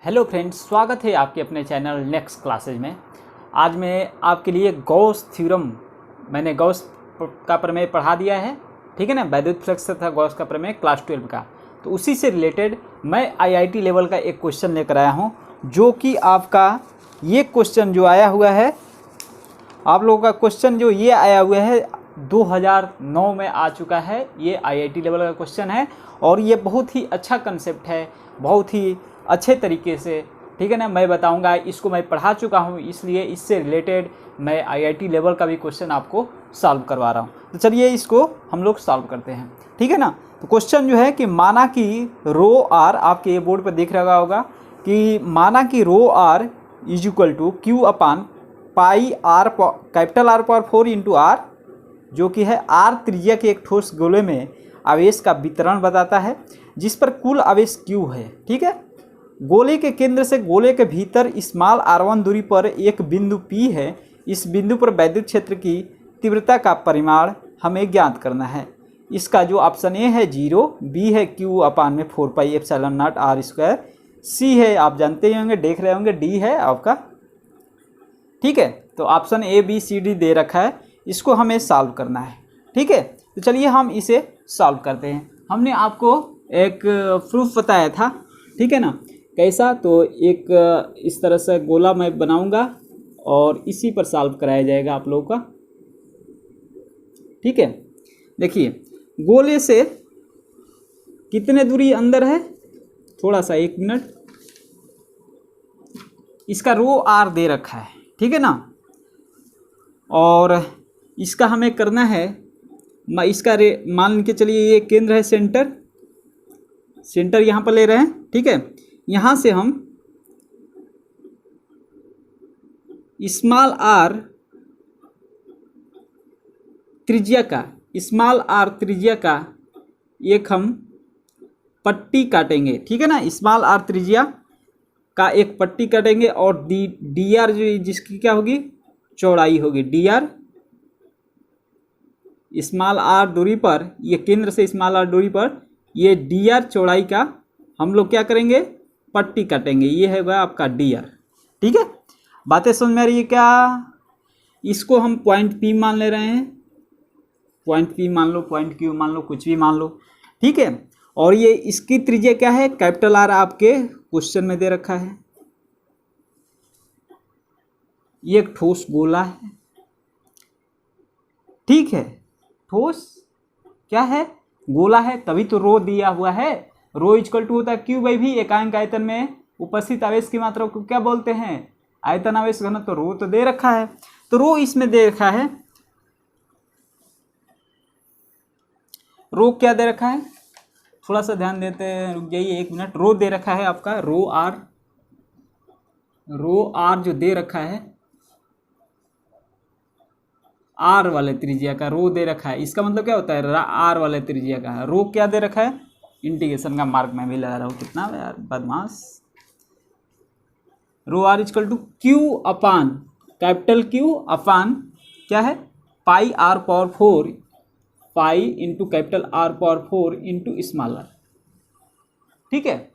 Hello friends, स्वागत है आपके अपने चैनल नेक्स्ट क्लासेज में। आज मैं आपके लिए गॉस थ्योरम, मैंने गॉस का प्रमेय पढ़ा दिया है, ठीक है ना। वैद्युत फ्लक्स था गॉस का प्रमेय क्लास 12 का। तो उसी से रिलेटेड मैं आईआईटी लेवल का एक क्वेश्चन लेकर आया हूँ, जो कि आपका ये क्वेश्चन जो आया हुआ है, आप लोगों का क्वेश्चन जो ये आया हुआ है 2009 में आ चुका है। ये आईआईटी लेवल का क्वेश्चन है और ये बहुत ही अच्छा कंसेप्ट है, बहुत ही अच्छे तरीके से, ठीक है ना, मैं बताऊंगा। इसको मैं पढ़ा चुका हूँ, इसलिए इससे रिलेटेड मैं आईआईटी लेवल का भी क्वेश्चन आपको सॉल्व करवा रहा हूँ। तो चलिए इसको हम लोग सॉल्व करते हैं, ठीक है ना। तो क्वेश्चन जो है कि माना कि रो आर, आपके ये बोर्ड पर दिख रहा होगा कि माना कि rho R is equal to Q upon pi R capital R power 4 into R, जो कि है आर त्रिज्या के एक ठोस गोले में आवेश का वितरण बताता है, जिस पर कुल आवेश क्यू है, ठीक है। गोले के केंद्र से गोले के भीतर स्मॉल r1 दूरी पर एक बिंदु P है। इस बिंदु पर वैद्युत क्षेत्र की तीव्रता का परिमाण हमें ज्ञात करना है। इसका जो ऑप्शन ए है 0, बी है क्यू अपान में 4 pi epsilon naught R square, C है आप जानते ही होंगे, देख रहे होंगे, डी है आपका, ठीक है। तो option A B C D दे रखा है, इसको हमें सॉल्व करना है, ठीक है। तो चलिए हम इसे सॉल्व करते हैं। हमने आपको एक प्रूफ बताया था, ठीक है ना, कैसा। तो एक इस तरह से गोला मैं बनाऊंगा और इसी पर सॉल्व कराया जाएगा आप लोगों का, ठीक है। देखिए गोले से कितने दूरी अंदर है, थोड़ा सा 1 मिनट, इसका रो आर दे रखा है, ठीक है ना। और इसका हमें करना है, इसका मान के चलिए ये केंद्र है, सेंटर यहाँ पर ले रहे हैं, ठीक है। यहाँ से हम स्मॉल आर त्रिज्या का एक हम पट्टी काटेंगे, ठीक है ना। स्मॉल आर त्रिज्या का एक पट्टी काटेंगे और डी आर जो जिसकी क्या होगी, चौड़ाई होगी, डी आर स्मॉल आर दूरी पर, ये केंद्र से स्मॉल आर दूरी पर ये डी आर चौड़ाई का हम लोग क्या करेंगे, पट्टी काटेंगे। ये है आपका डी आर, ठीक है। बातें समझ में आ रही है क्या। इसको हम पॉइंट पी मान ले रहे हैं, पॉइंट पी मान लो, पॉइंट क्यू मान लो, कुछ भी मान लो, ठीक है। और ये इसकी त्रिज्या क्या है, कैपिटल आर आपके क्वेश्चन में दे रखा है। ये एक ठोस गोला है, ठीक है, ठोस क्या है, गोला है, तभी तो रो दिया हुआ है। रो इक्वल टू होता है क्यू बाई भी, एकांक आयतन में उपस्थित आवेश की मात्रा को क्या बोलते हैं, आयतन आवेश घनत्व। तो रो तो दे रखा है, तो रो इसमें दे रखा है, रो क्या दे रखा है, थोड़ा सा ध्यान देते हैं, रुक जाइए 1 मिनट। रो दे रखा है आपका रो आर जो दे रखा है, आर वाले त्रिज्या का रो दे रखा है। इसका मतलब क्या होता है, आर वाले त्रिज्या का रो क्या दे रखा है, इंटीग्रेशन का मार्क मैं भी लगा रहा हूँ, कितना यार बदमाश। Rho R equal to Q upon capital Q upon क्या है, pi are power 4, pi into capital R power 4 into small R, ठीक है।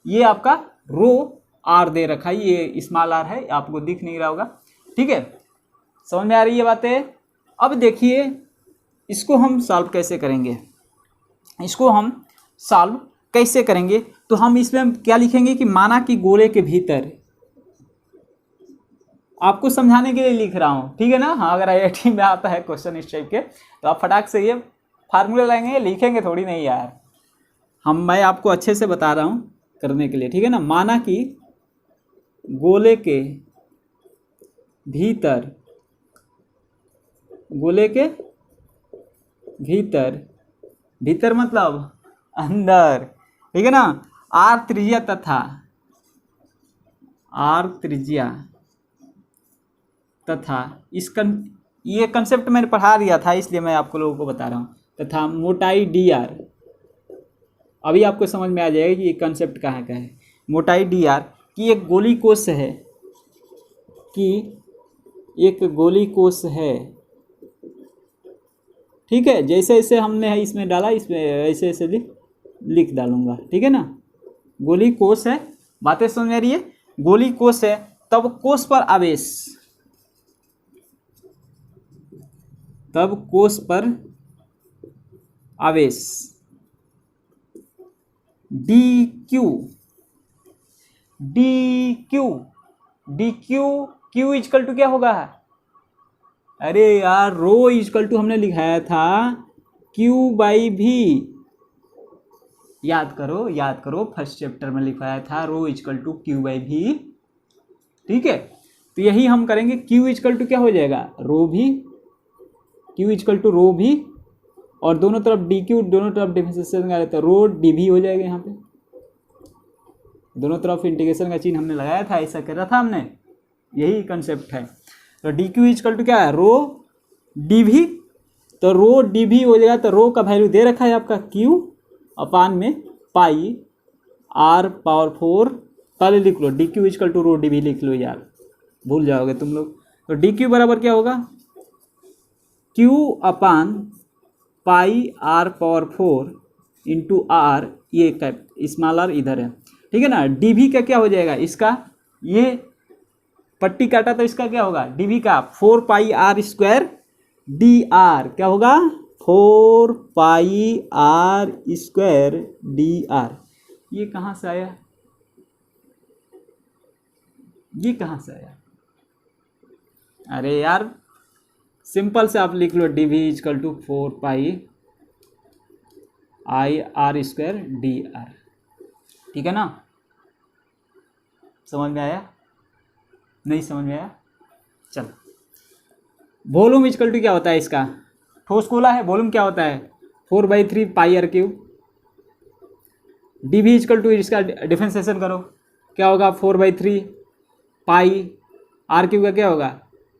ये आपका रो आर दे रखा है, ये स्मॉल आर है, आपको दिख नहीं रहा होगा, ठीक है। समझ में आ रही है बातें। अब देखिए इसको हम सॉल्व कैसे करेंगे, तो हम इसमें क्या लिखेंगे कि माना कि गोले के भीतर, आपको समझाने के लिए लिख रहा हूँ, ठीक है ना। हाँ, अगर आईआईटी में आता है क्वेश्चन इस टाइप के तो आप फटाक से ये फार्मूला लाएंगे, लिखेंगे थोड़ी नहीं यार, मैं आपको अच्छे से बता रहा हूँ करने के लिए, ठीक है ना। माना कि गोले के भीतर मतलब अंदर, ठीक है ना, आर त्रिज्या तथा ये कंसेप्ट मैंने पढ़ा दिया था, इसलिए मैं आपको लोगों को बता रहा हूँ, तथा मोटाई डी आर। अभी आपको समझ में आ जाएगा कि ये कंसेप्ट कहाँ का है। मोटाई डी आर की एक गोली कोश है, ठीक है। जैसे जैसे हमने इसमें डाला, इसमें ऐसे ऐसे लिख डालूंगा, ठीक है ना। गोली कोश है बातें समझ में आ रही है? गोली कोष है, तब कोष पर आवेश, तब कोष पर आवेश d q, d q, d q, q is equal to क्या होगा? अरे यार रो इजकल टू हमने लिखाया था क्यू बाई भी, याद करो याद करो, फर्स्ट चैप्टर में लिखाया था रो इजकल टू क्यू बाई भी, ठीक है। तो यही हम करेंगे, क्यू इजकल टू क्या हो जाएगा? रो भी, क्यू इजकल टू रो भी, और दोनों तरफ डी क्यू, दोनों तरफ डिफरेंशिएशन का रहता है, रो डी भी हो जाएगा। यहाँ पे दोनों तरफ इंटीग्रेशन का चिन्ह हमने लगाया था, ऐसा कर रहा था हमने, यही कंसेप्ट है। तो डी क्यू इजकल टू क्या है? रो डी भी, तो रो डी भी हो जाएगा, तो रो का वैल्यू दे रखा है आपका क्यू अपान में पाई आर पावर 4, पहले लिख लो D Q is equal to rho D भी लिख लो यार, भूल जाओगे तुम लोग। तो डी क्यू बराबर क्या होगा? Q upon pi are power 4 into r, ये स्मॉल आर इधर है, ठीक है ना। डी भी का क्या हो जाएगा? इसका ये पट्टी काटा तो इसका क्या होगा? डी भी का 4 pi r square D R, क्या होगा? 4 pi r square D R. ये कहाँ से आया? ये कहाँ से आया? अरे यार सिंपल से आप लिख लो D we is equal to 4 pi I R square D R, ठीक है ना। समझ में आया? नहीं समझ में आया? चलो, वॉल्यूम इजकल टू क्या होता है इसका? ठोस गोला है, वॉल्यूम क्या होता है? 4/3 pi R cube. D we is equal to इसका डिफरेंशिएशन करो, क्या होगा? 4/3 पाई आर क्यूब का क्या होगा?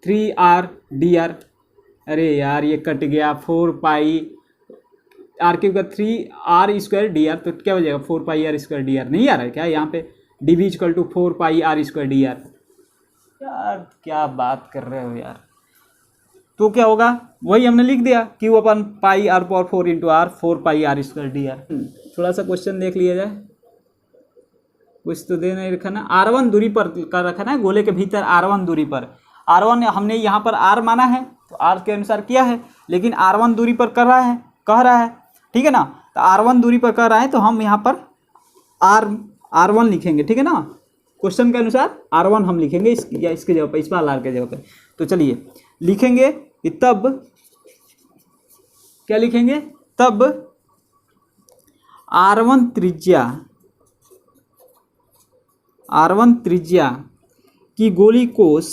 3 आर डी आर। अरे यार ये कट गया, 4 पाई आर क्यूब का 3 आर स्क्वायर डी आर, तो क्या हो जाएगा? 4 pi r square D r. नहीं आ रहा है क्या यहाँ पे? D we is equal to 4 pi r square D r. यार क्या बात कर रहे हो यार। तो क्या होगा? वही हमने लिख दिया q upon pi are power 4 into r, 4 pi r square D r. थोड़ा सा क्वेश्चन देख लिया जाए, कुछ तो दे नहीं रखा ना। R1 दूरी पर कर रखा ना, गोले के भीतर R1 दूरी पर। R1 हमने यहाँ पर R माना है तो R के अनुसार किया है, लेकिन R1 दूरी पर कर रहा है, कह रहा है, ठीक है ना। तो R1 दूरी पर कर रहा है तो हम यहाँ पर R1 लिखेंगे, ठीक है ना। क्वेश्चन के अनुसार R1 हम लिखेंगे इसके जगह पर, स्मॉल r के जगह पर। तो चलिए लिखेंगे कि तब क्या लिखेंगे? तब R1 त्रिज्या की गोलीय कोष,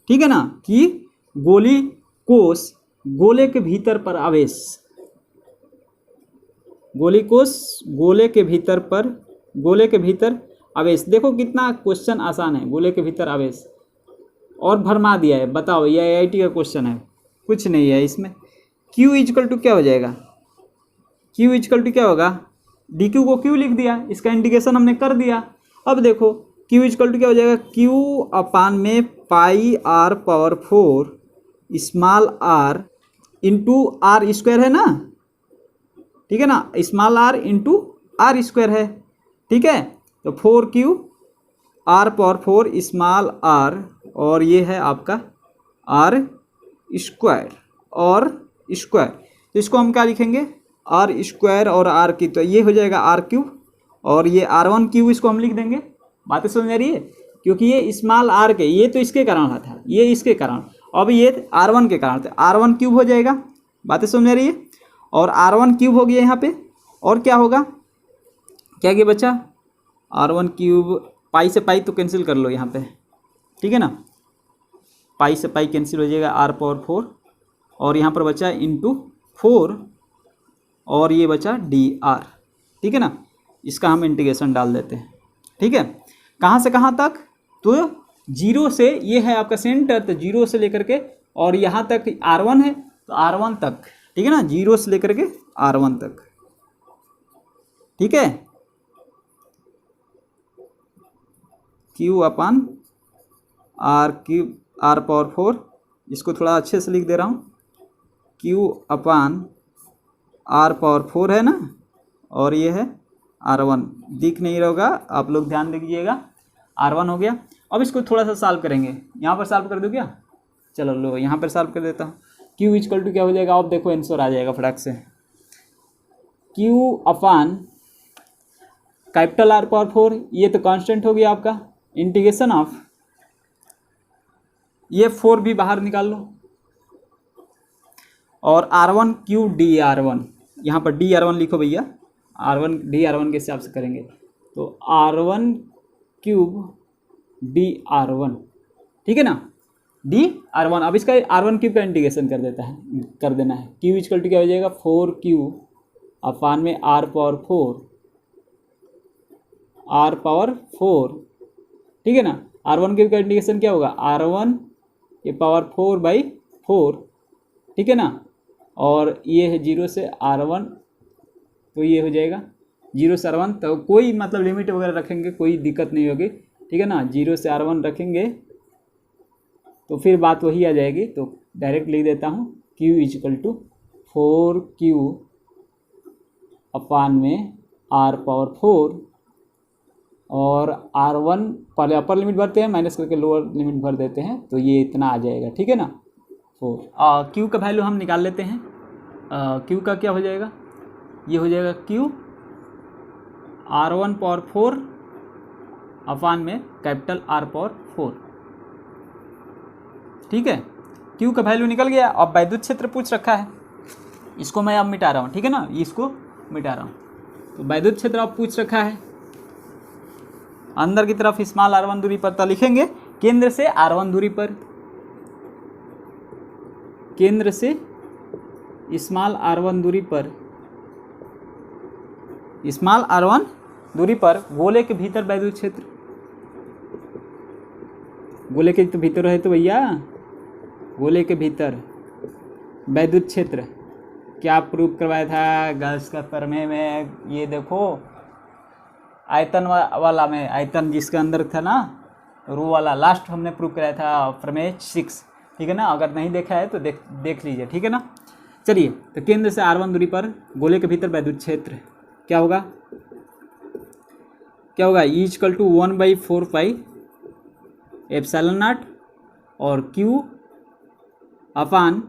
ठीक है ना, कि गोली कोष गोले के भीतर पर आवेश, गोली कोष गोले के भीतर आवेश। देखो कितना क्वेश्चन आसान है, गोले के भीतर आवेश, और भरमा दिया है। बताओ ये आईआईटी का क्वेश्चन है, कुछ नहीं है इसमें। Q इजकल टू क्या हो जाएगा? Q इजकल टू क्या होगा? डी क्यू को Q लिख दिया, इसका इंटीग्रेशन हमने कर दिया। अब देखो Q इजकल टू क्या हो जाएगा? Q अपान में pi are power 4 small R into R square है ना, ठीक है ना। Small R into R square है, ठीक है। तो 4Q are power 4 small are, और ये है आपका आर स्क्वायर और स्क्वायर। तो इसको हम क्या लिखेंगे? आर स्क्वायर और आर की, तो ये हो जाएगा आर क्यूब, और ये R1 क्यूब इसको हम लिख देंगे। बातें समझ आ रही है? क्योंकि ये स्मॉल आर के, ये तो इसके कारण था, ये इसके कारण, अब ये R1 के कारण, तो R1 क्यूब हो जाएगा। बातें समझ आ रही है? और R1 क्यूब हो गया यहाँ पे, और क्या होगा? क्या क्या बचा? R1 क्यूब, पाई से पाई तो कैंसिल कर लो यहाँ पे, ठीक है ना। पाई से पाई कैंसिल हो जाएगा, आर पावर 4, और यहाँ पर बचा इंटू 4, और ये बचा डी आर, ठीक है ना। इसका हम इंटीग्रेशन डाल देते हैं, ठीक है। कहाँ से कहाँ तक? तो 0 से, ये है आपका सेंटर, तो 0 से लेकर के और यहाँ तक R1 है, तो R1 तक, ठीक है ना। 0 से लेकर के R1 तक, ठीक है। Q upon r cube r power 4, इसको थोड़ा अच्छे से लिख दे रहा हूँ। Q अपान आर पावर 4 है ना, और ये है R1, दिख नहीं रहा होगा, आप लोग ध्यान दीजिएगा। R1 हो गया। अब इसको थोड़ा सा सॉल्व करेंगे, यहाँ पर सॉल्व कर दो क्या, चलो लो यहाँ पर सॉल्व कर देता हूँ। Q इक्वल टू क्या हो जाएगा, अब देखो आंसर आ जाएगा फटाक से। Q अपान कैपिटल R पावर 4, ये तो कांस्टेंट हो गया आपका, इंटीग्रेशन ऑफ ये 4 भी बाहर निकाल लो, और R1 Q dR1, यहाँ पर dR1 लिखो भैया, R1 dR1 के हिसाब से करेंगे तो R1 क्यूब dR1, ठीक है ना, dR1। अब इसका R1 क्यूब का इंटीग्रेशन कर देना है। Q इक्वल टू क्या हो जाएगा, 4Q अपान में R पावर 4, ठीक है ना। R1 क्यूब का इंटीग्रेशन क्या होगा, R1 के पावर 4/4, ठीक है ना, और ये है 0 से R1, तो ये हो जाएगा 0 से R1, तो कोई मतलब लिमिट वगैरह रखेंगे कोई दिक्कत नहीं होगी, ठीक है ना। 0 से R1 रखेंगे तो फिर बात वही आ जाएगी, तो डायरेक्ट लिख देता हूँ Q इक्वल टू 4Q अपान में R पावर 4, और R1 पहले अपर लिमिट भरते हैं, माइनस करके लोअर लिमिट भर देते हैं, तो ये इतना आ जाएगा, ठीक है ना 4। Q का वैल्यू हम निकाल लेते हैं। Q का क्या हो जाएगा, ये हो जाएगा Q R1 पावर 4 अपान में कैपिटल R पावर 4, ठीक है। Q का वैल्यू निकल गया। अब वैद्युत क्षेत्र पूछ रखा है, इसको मैं अब मिटा रहा हूँ, ठीक है ना, इसको मिटा रहा हूँ। तो वैद्युत क्षेत्र अब पूछ रखा है, अंदर की तरफ स्मॉल r1 दूरी पर, तो लिखेंगे केंद्र से r1 दूरी पर, केंद्र से स्मॉल r1 दूरी पर, स्मॉल r1 दूरी पर गोले के भीतर वैद्युत क्षेत्र, गोले के तो भीतर है तो भैया, गोले के भीतर वैद्युत क्षेत्र क्या प्रूव करवाया था गर्ल्स का प्रमेय में, ये देखो आयतन वाला में, आयतन जिसके अंदर था ना रो वाला, लास्ट हमने प्रूव कराया था प्रमेय 6, ठीक है ना। अगर नहीं देखा है तो देख लीजिए, ठीक है ना। चलिए, तो केंद्र से R1 दूरी पर गोले के भीतर वैद्युत क्षेत्र क्या होगा, E equal to 1/4 pi epsilon naught और Q अपान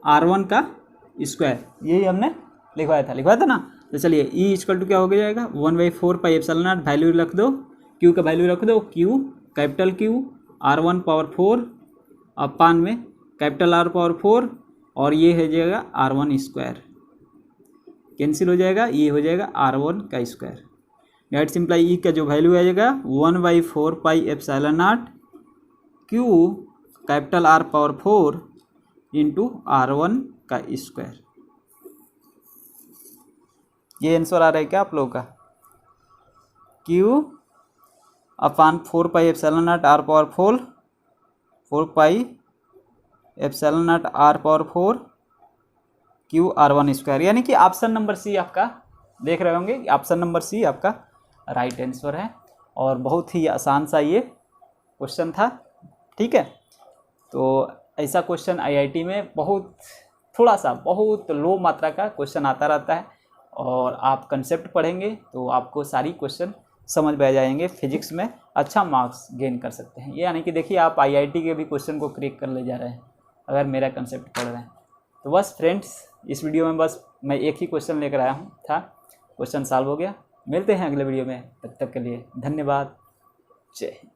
R1 का स्क्वायर, यही हमने लिखवाया था ना। तो चलिए E इक्वल टू क्या हो जाएगा, 1/4 पाई एप्सिलॉन नॉट, वैल्यू रख दो, Q का वैल्यू रख दो, Q capital Q R1 power 4 अपान में कैपिटल R पावर 4, और ये हो जाएगा R1 स्क्वायर, कैंसिल हो जाएगा, ये हो जाएगा R1 का स्क्वायर। डेट सिंप्लाई E का जो वैल्यू आ जाएगा 1/4 pi epsilon not Q capital R power 4 into R1 का स्क्वायर। ये आंसर आ रहा है क्या आप लोगों का, Q upon 4 pi epsilon not R power 4 pi epsilon not R power 4 Q R1 square, यानी कि ऑप्शन नंबर सी आपका देख रहे होंगे, ऑप्शन नंबर सी आपका राइट आंसर है। और बहुत ही आसान सा ये क्वेश्चन था, ठीक है। तो ऐसा क्वेश्चन आईआईटी में बहुत लो मात्रा का क्वेश्चन आता रहता है, और आप कंसेप्ट पढ़ेंगे तो आपको सारी क्वेश्चन समझ में आ जाएंगे, फिजिक्स में अच्छा मार्क्स गेन कर सकते हैं। यानी कि देखिए आप आईआईटी के भी क्वेश्चन को क्रैक कर ले जा रहे हैं अगर मेरा कंसेप्ट पढ़ रहे हैं। तो बस फ्रेंड्स, इस वीडियो में बस मैं एक ही क्वेश्चन लेकर आया था, क्वेश्चन सॉल्व हो गया। मिलते हैं अगले वीडियो में, तब तक के लिए धन्यवाद, जय हिंद।